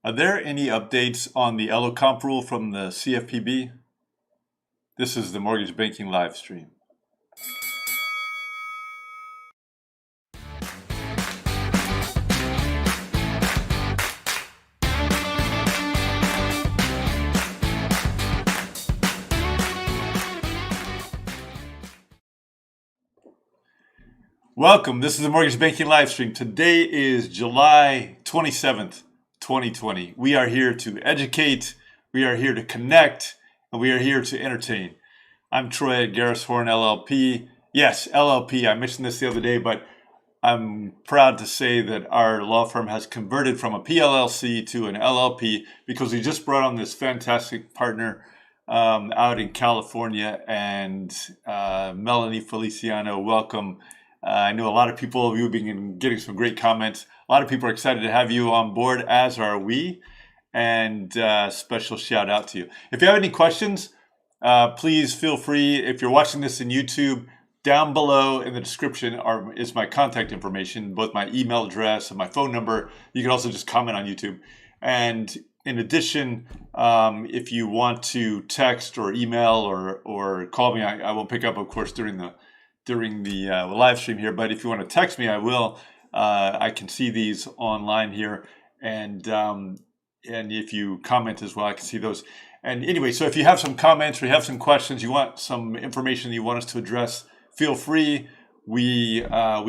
Are there any updates on the LO comp rule from the CFPB? This is the Mortgage Banking live stream. Welcome. This is the Mortgage Banking live stream. Today is July 27th, 2020. We are here to educate, we are here to connect, and we are here to entertain. I'm Troy at Garrishorn LLP. Yes, LLP. I mentioned this the other day, but I'm proud to say that our law firm has converted from a PLLC to an LLP because we just brought on this fantastic partner out in California, and Melanie Feliciano, welcome. I know a lot of people of you have been getting some great comments. A lot of people are excited to have you on board, as are we. And special shout out to you. If you have any questions, please feel free. If you're watching this in YouTube, down below in the description is my contact information, both my email address and my phone number. You can also just comment on YouTube. And in addition, if you want to text or email or call me, I won't pick up, of course, during the live stream here, but if you want to text me, I will. I can see these online here, and if you comment as well, I can see those. And anyway, so if you have some comments or you have some questions, you want some information that you want us to address, feel free. We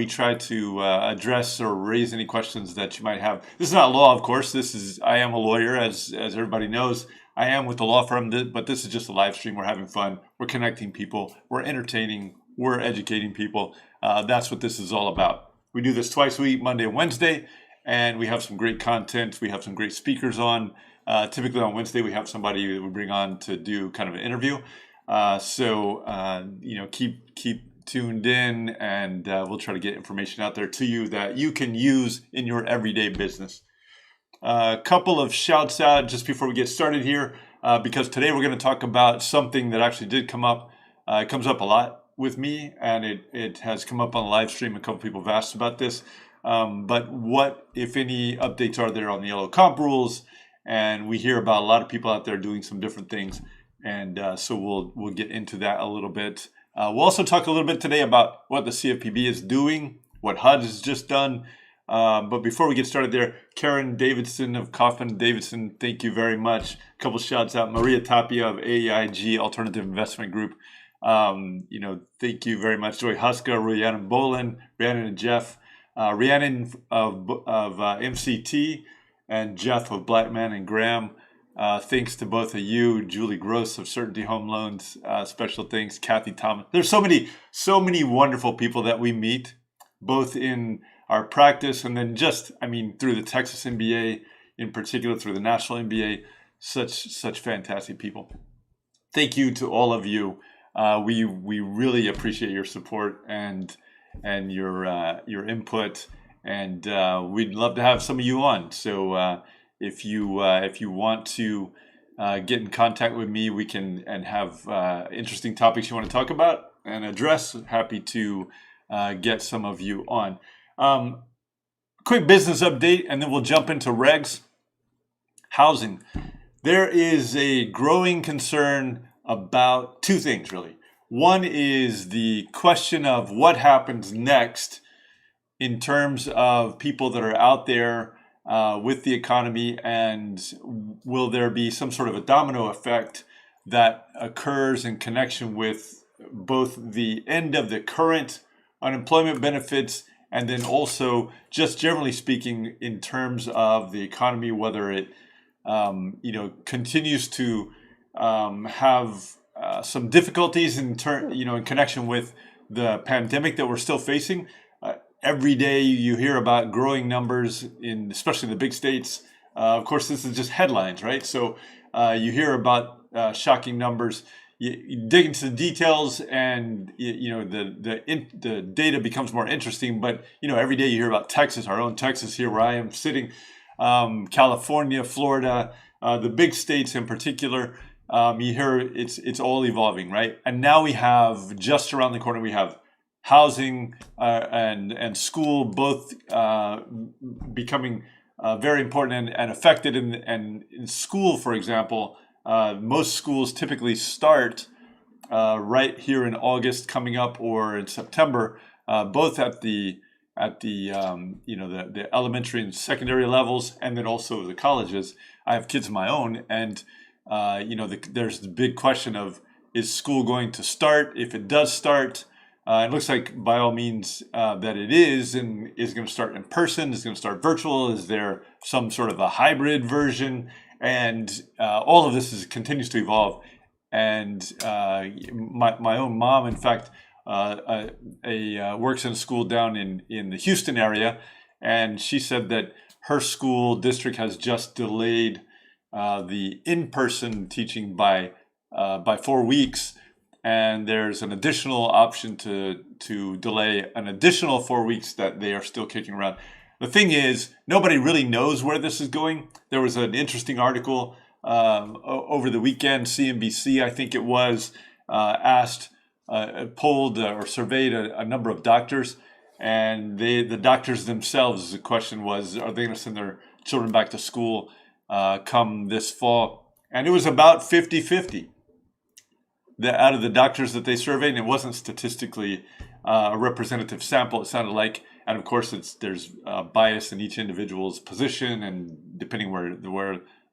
try to address or raise any questions that you might have. This is not law, of course. I am a lawyer, as everybody knows. I am with the law firm, but this is just a live stream. We're having fun. We're connecting people. We're entertaining. We're educating people. That's what this is all about. We do this twice a week, Monday and Wednesday, and we have some great content. We have some great speakers on. Typically on Wednesday, we have somebody that we bring on to do kind of an interview. Keep tuned in, and we'll try to get information out there to you that you can use in your everyday business. A couple of shouts out just before we get started here, because today we're going to talk about something that actually did come up. It comes up a lot with me, and it has come up on the live stream. A couple people have asked about this, but what, if any, updates are there on the LO comp rules? And we hear about a lot of people out there doing some different things, and so we'll get into that a little bit. We'll also talk a little bit today about what the CFPB is doing, what HUD has just done. But before we get started there, Karen Davidson of Kaufman Davidson, thank you very much. A couple shouts out. Maria Tapia of AIG Alternative Investment Group. Thank you very much. Joy Huska, Rhiannon Bolin, Rhiannon and Jeff, Rhiannon of MCT, and Jeff of Blackman and Graham. Thanks to both of you. Julie Gross of Certainty Home Loans. Special thanks. Kathy Thomas. There's so many wonderful people that we meet, both in our practice and then through the Texas MBA, in particular through the National MBA. Such fantastic people. Thank you to all of you. We really appreciate your support and your input, and we'd love to have some of you on. So if you want to get in contact with me, we can and have interesting topics you want to talk about and address. Happy to get some of you on. Quick business update, and then we'll jump into regs. Housing. There is a growing concern about two things, really. One is the question of what happens next in terms of people that are out there with the economy, and will there be some sort of a domino effect that occurs in connection with both the end of the current unemployment benefits and then also just generally speaking in terms of the economy, whether it continues to have some difficulties in connection with the pandemic that we're still facing. Every day you hear about growing numbers in, especially the big states. Of course, this is just headlines, right? So you hear about shocking numbers. You dig into the details, and the data becomes more interesting. But every day you hear about Texas, our own Texas here, where I am sitting, California, Florida, the big states in particular. You hear it's all evolving, right? And now we have, just around the corner, we have housing and school both becoming very important and affected. And in school, for example, most schools typically start right here in August coming up or in September, both at the the elementary and secondary levels, and then also the colleges. I have kids of my own, and there's the big question of, is school going to start? If it does start, it looks like by all means that it is, and is going to start in person, is going to start virtual, is there some sort of a hybrid version? And all of this continues to evolve. And my own mom, in fact, works in a school down in the Houston area, and she said that her school district has just delayed the in-person teaching by 4 weeks, and there's an additional option to delay an additional 4 weeks that they are still kicking around. The thing is, nobody really knows where this is going. There was an interesting article over the weekend. CNBC, I think it was, polled or surveyed a number of doctors, and the doctors themselves, the question was, are they going to send their children back to school come this fall? And it was about 50-50 out of the doctors that they surveyed, and it wasn't statistically a representative sample, it sounded like. And of course, there's bias in each individual's position, and depending where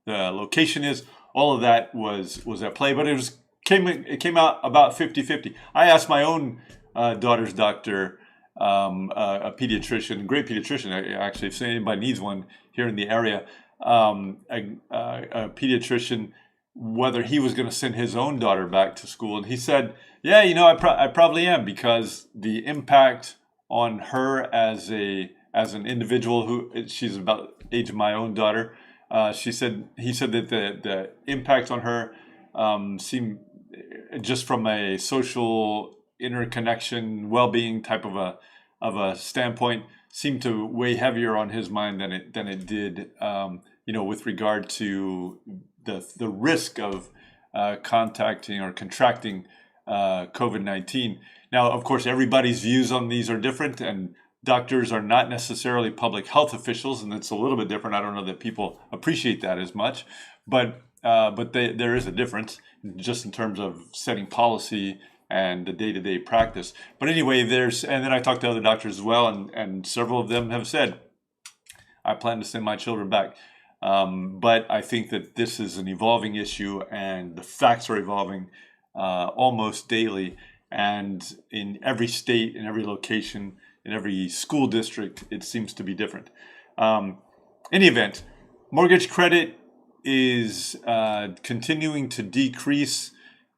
the location is, all of that was at play. But it came out about 50-50. I asked my own daughter's doctor, a pediatrician, great pediatrician, actually, if anybody needs one here in the area, a pediatrician, whether he was going to send his own daughter back to school. And he said, yeah, I probably am, because the impact on her as an individual, who she's about the age of my own daughter, he said that the impact on her seemed, just from a social interconnection, well-being type of a standpoint, seemed to weigh heavier on his mind than it did, with regard to the risk of contacting or contracting COVID-19. Now, of course, everybody's views on these are different, and doctors are not necessarily public health officials, and it's a little bit different. I don't know that people appreciate that as much, but there is a difference just in terms of setting policy and the day-to-day practice. But anyway, and then I talked to other doctors as well, and several of them have said, I plan to send my children back. But I think that this is an evolving issue, and the facts are evolving almost daily. And in every state, in every location, in every school district, it seems to be different. In any event, mortgage credit is continuing to decrease,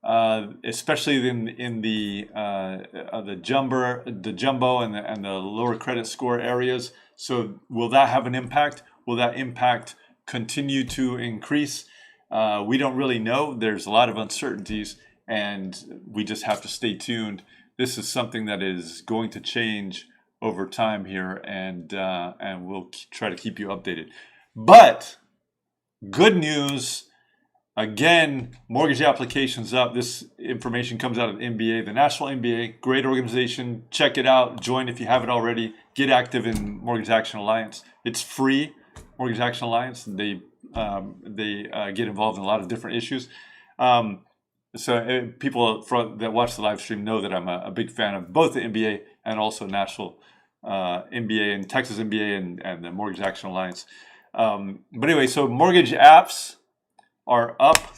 especially in the jumbo and the lower credit score areas. So will that have an impact? Will that impact continue to increase? We don't really know. There's a lot of uncertainties, and we just have to stay tuned. This is something that is going to change over time here, and we'll try to keep you updated. But good news, again, mortgage applications up. This information comes out of NBA, the National MBA, great organization. Check it out. Join if you haven't already. Get active in Mortgage Action Alliance. It's free, Mortgage Action Alliance. They get involved in a lot of different issues. So people that watch the live stream know that I'm a big fan of both the NBA and also National MBA and Texas MBA and the Mortgage Action Alliance. But anyway, so mortgage apps are up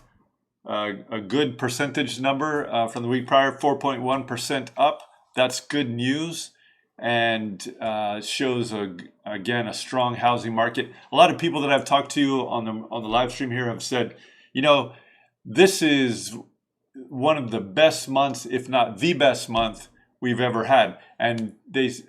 a good percentage number from the week prior, 4.1% up. That's good news, and shows again a strong housing market. A lot of people that I've talked to on the live stream here have said, this is one of the best months, if not the best month we've ever had. And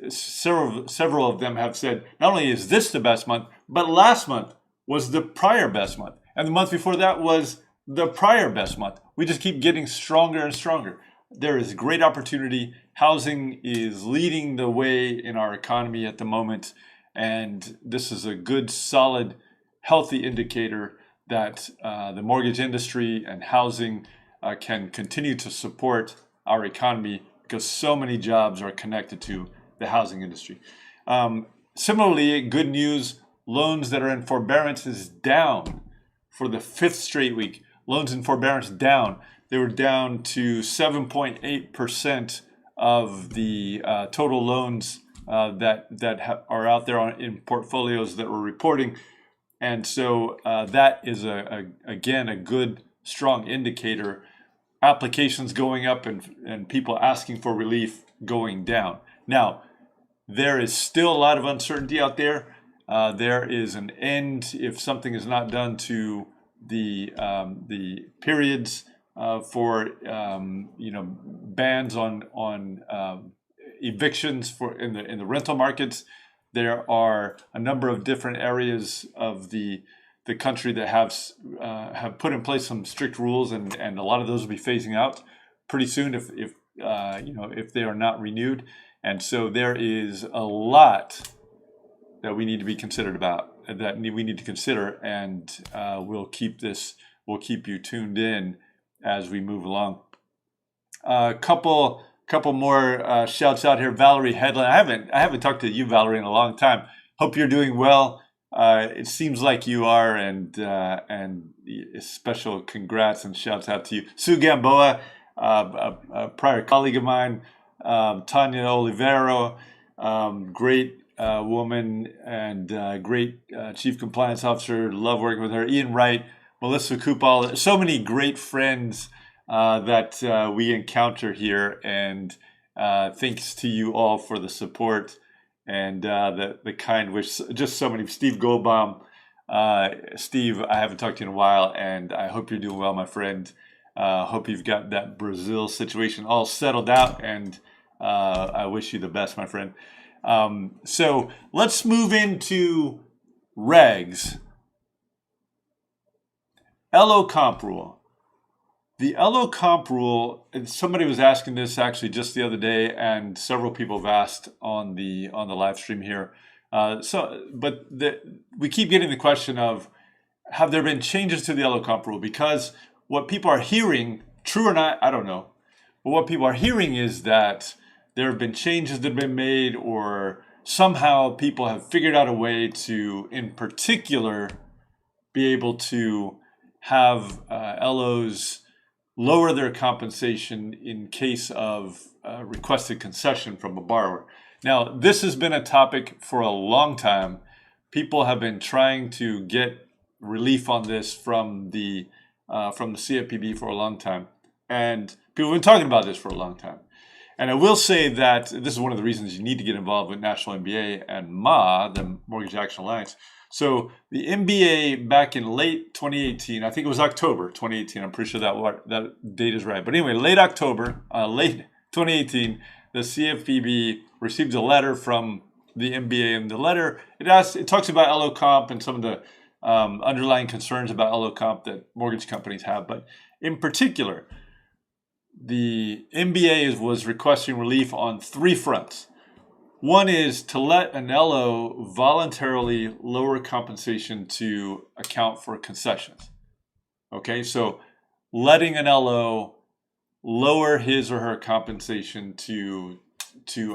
several of them have said, not only is this the best month, but last month was the prior best month. And the month before that was the prior best month. We just keep getting stronger and stronger. There is great opportunity. Housing is leading the way in our economy at the moment. And this is a good, solid, healthy indicator that the mortgage industry and housing can continue to support our economy, because so many jobs are connected to the housing industry. Similarly, good news, loans that are in forbearance is down for the 5th straight week. Loans in forbearance down. They were down to 7.8% of the total loans that are out there in portfolios that we're reporting. And so that is, again, a good, strong indicator. Applications going up and people asking for relief going down. Now, there is still a lot of uncertainty out there. There is an end if something is not done to the periods for bans on evictions in the rental markets. There are a number of different areas of the country that have put in place some strict rules, and a lot of those will be phasing out pretty soon if they are not renewed. And so there is a lot that we need to be considered about, that we need to consider, and we'll keep you tuned in as we move along. A couple more shouts out here. Valerie Headland. I haven't talked to you, Valerie, in a long time. Hope you're doing well. It seems like you are, and special congrats and shouts out to you. Sue Gamboa, a prior colleague of mine. Tanya Olivero, great woman and great chief compliance officer. Love working with her. Ian Wright, Melissa Kupal, so many great friends that we encounter here. And thanks to you all for the support and the kind wish. Just so many. Steve Goldbaum. Steve, I haven't talked to you in a while, and I hope you're doing well, my friend. Hope you've got that Brazil situation all settled out, and I wish you the best, my friend. So let's move into regs. LO comp rule. The LO comp rule, and somebody was asking this actually just the other day, and several people have asked on the live stream here. We keep getting the question of, have there been changes to the LO comp rule? Because what people are hearing, true or not, I don't know. But what people are hearing is that there have been changes that have been made, or somehow people have figured out a way to, in particular, be able to have LOs lower their compensation in case of requested concession from a borrower. Now, this has been a topic for a long time. People have been trying to get relief on this from the CFPB for a long time. And people have been talking about this for a long time. And I will say that this is one of the reasons you need to get involved with National MBA and MA, the Mortgage Action Alliance. So the MBA back in late 2018, I think it was October 2018. I'm pretty sure that date is right. But anyway, late October, late 2018, the CFPB received a letter from the MBA, and the letter it talks about LO comp and some of the underlying concerns about LO comp that mortgage companies have. But in particular, the MBA was requesting relief on 3 fronts. One is to let an LO voluntarily lower compensation to account for concessions. Okay, so letting an LO lower his or her compensation to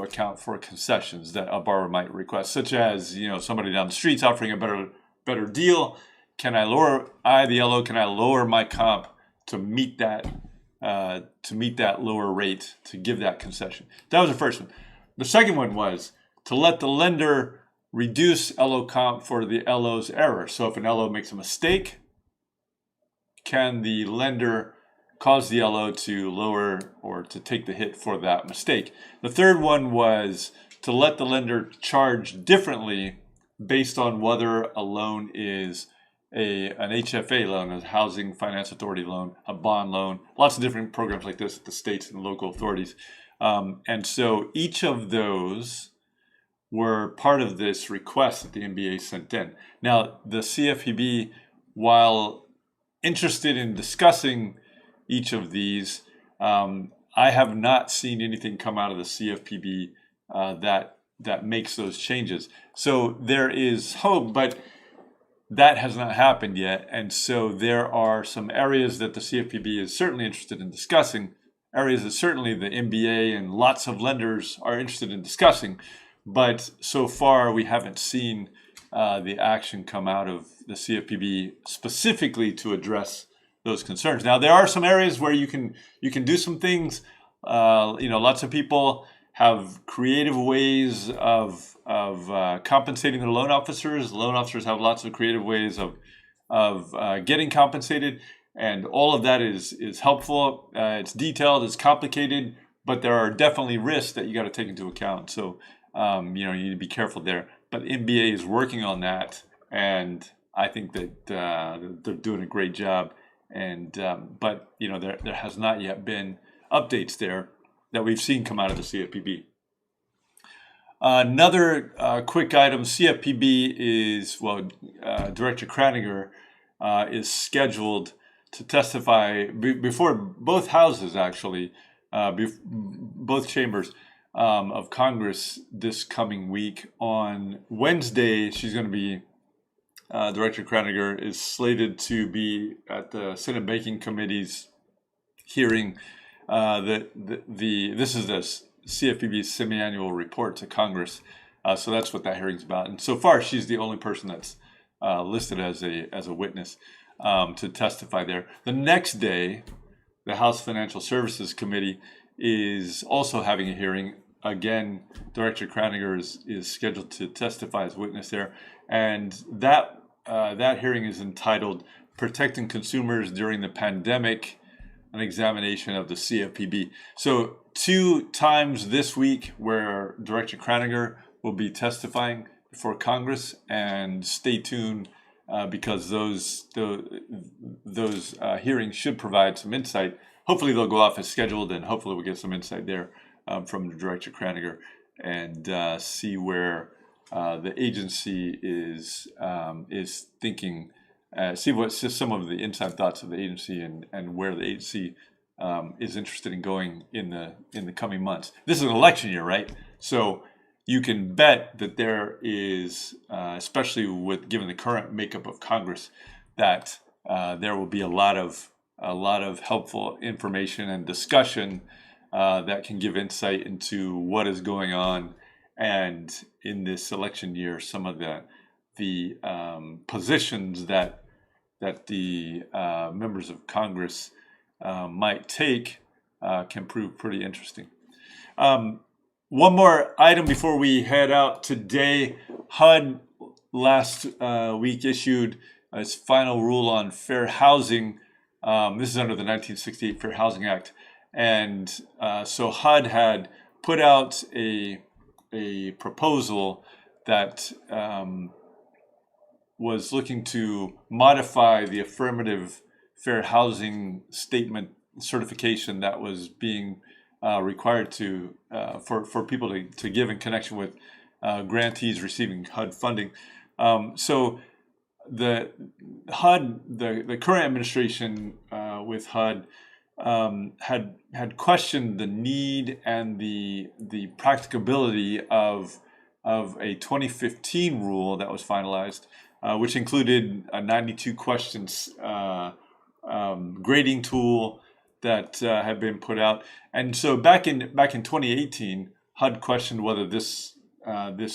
account for concessions that a borrower might request, such as, somebody down the street's offering a better deal. Can I lower my comp to meet that lower rate, to give that concession? That was the first one. The second one was to let the lender reduce LO comp for the LO's error. So if an LO makes a mistake, can the lender cause the LO to lower or to take the hit for that mistake? The third one was to let the lender charge differently based on whether a loan is an HFA loan, a Housing Finance Authority loan, a bond loan, lots of different programs like this at the states and local authorities. And so each of those were part of this request that the MBA sent in. Now, the CFPB, while interested in discussing each of these, I have not seen anything come out of the CFPB that makes those changes. So there is hope, but that has not happened yet. And so there are some areas that the CFPB is certainly interested in discussing, areas that certainly the MBA and lots of lenders are interested in discussing. But so far, we haven't seen the action come out of the CFPB specifically to address those concerns. Now, there are some areas where you can do some things. Lots of people have creative ways of compensating their loan officers. Loan officers have lots of creative ways of getting compensated, and all of that is helpful. It's detailed, it's complicated, but there are definitely risks that you got to take into account. So you need to be careful there. But NBA is working on that, and I think that they're doing a great job. And but there has not yet been updates there that we've seen come out of the CFPB. Another quick item: CFPB is Director Kraninger is scheduled to testify before both houses, actually, both chambers of Congress this coming week. On Wednesday, she's going to be, Director Kraninger is slated to be at the Senate Banking Committee's hearing. This is the CFPB's semi-annual report to Congress. So that's what that hearing's about. And so far, she's the only person that's listed as a witness to testify there. The next day, the House Financial Services Committee is also having a hearing. Again, Director Kraninger is scheduled to testify as witness there, and that hearing is entitled "Protecting Consumers During the Pandemic: An Examination of the CFPB." So 2 times this week where Director Kraninger will be testifying before Congress, and stay tuned because those hearings should provide some insight. Hopefully they'll go off as scheduled, and hopefully we'll get some insight there from Director Kraninger and see where the agency is thinking, see what's just some of the inside thoughts of the agency and where the agency is interested in going in the coming months. This is an election year, right? So you can bet that there is, especially given the current makeup of Congress, that there will be a lot of helpful information and discussion that can give insight into what is going on, and in this election year, some of the positions that the members of Congress might take can prove pretty interesting. One more item before we head out today. HUD last week issued its final rule on fair housing. This is under the 1968 Fair Housing Act. And so HUD had put out a proposal that was looking to modify the affirmative fair housing statement certification that was being required for people to give in connection with grantees receiving HUD funding. So the current administration with HUD had questioned the need and the practicability of a 2015 rule that was finalized, which included a 92 questions grading tool that had been put out. And so back in 2018, HUD questioned whether this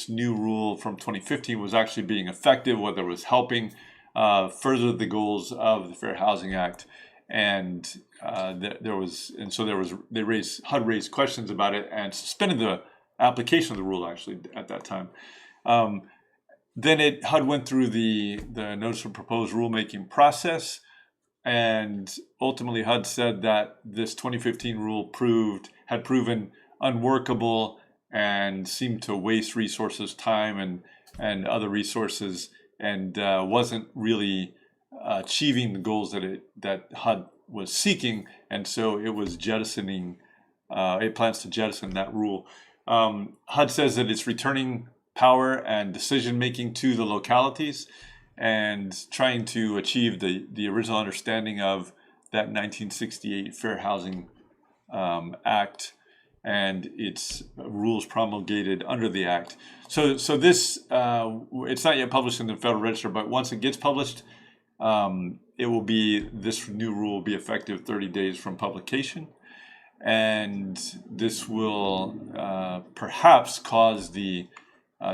new rule from 2015 was actually being effective, whether it was helping further the goals of the Fair Housing Act. And HUD raised questions about it and suspended the application of the rule actually at that time. Then HUD went through the notice of proposed rulemaking process, and ultimately HUD said that this 2015 rule had proven unworkable and seemed to waste resources, time and other resources, and wasn't really achieving the goals that HUD was seeking, and so it was jettisoning. It plans to jettison that rule. HUD says that it's returning power and decision making to the localities, and trying to achieve the original understanding of that 1968 Fair Housing Act and its rules promulgated under the act. So this it's not yet published in the Federal Register, but once it gets published, this new rule will be effective 30 days from publication, and this will perhaps cause the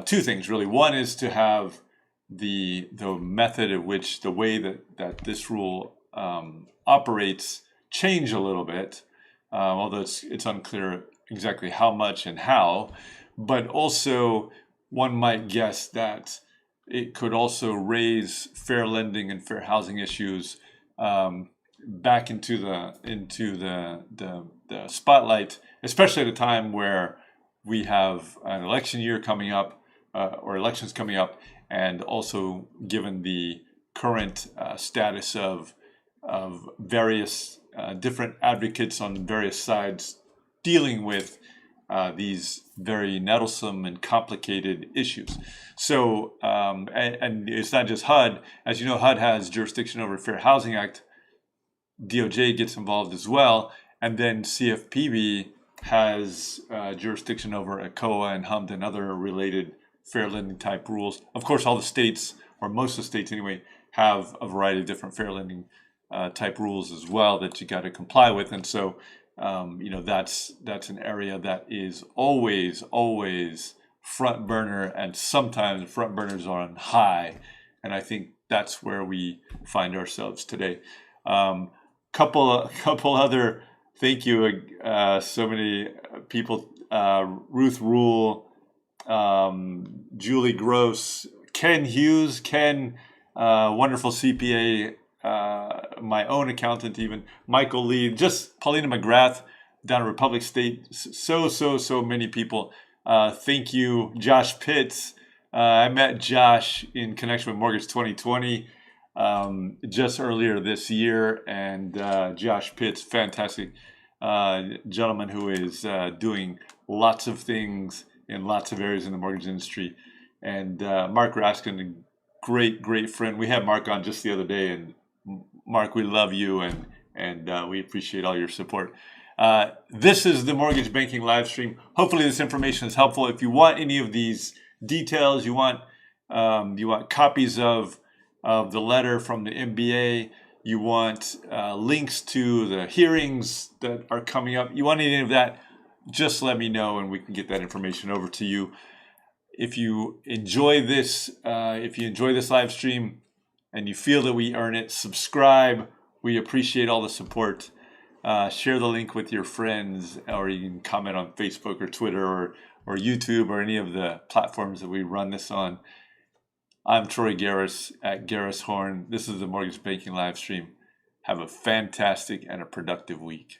two things really. One is to have the method of which the way that this rule operates change a little bit, although it's unclear exactly how much and how. But also, one might guess that it could also raise fair lending and fair housing issues back into the spotlight, especially at a time where we have an election year coming up, or elections coming up, and also given the current status of various different advocates on various sides dealing with these very nettlesome and complicated issues. So, and it's not just HUD. As you know, HUD has jurisdiction over Fair Housing Act. DOJ gets involved as well. And then CFPB has jurisdiction over ECOA and HUMD and other related fair lending type rules. Of course, all the states, or most of the states anyway, have a variety of different fair lending type rules as well that you got to comply with. And so, that's an area that is always front burner, and sometimes front burners are on high. And I think that's where we find ourselves today. Couple other, thank you, so many people, Ruth Rule, Julie Gross, Ken Hughes, wonderful CPA, my own accountant even, Michael Lee, just Paulina McGrath down at Republic State, so many people. Thank you, Josh Pitts. I met Josh in connection with Mortgage 2020 just earlier this year, and Josh Pitts, fantastic gentleman who is doing lots of things in lots of areas in the mortgage industry. And Mark Raskin, a great friend. We had Mark on just the other day, and Mark, we love you, and we appreciate all your support. This is the Mortgage Banking live stream. Hopefully this information is helpful. If you want any of these details, you want copies of the letter from the MBA, you want links to the hearings that are coming up, you want any of that, just let me know and we can get that information over to you. If you enjoy this live stream and you feel that we earn it, subscribe. We appreciate all the support. Share the link with your friends, or you can comment on Facebook or Twitter or YouTube or any of the platforms that we run this on. I'm Troy Garris at Garris Horn. This is the Mortgage Banking live stream. Have a fantastic and a productive week.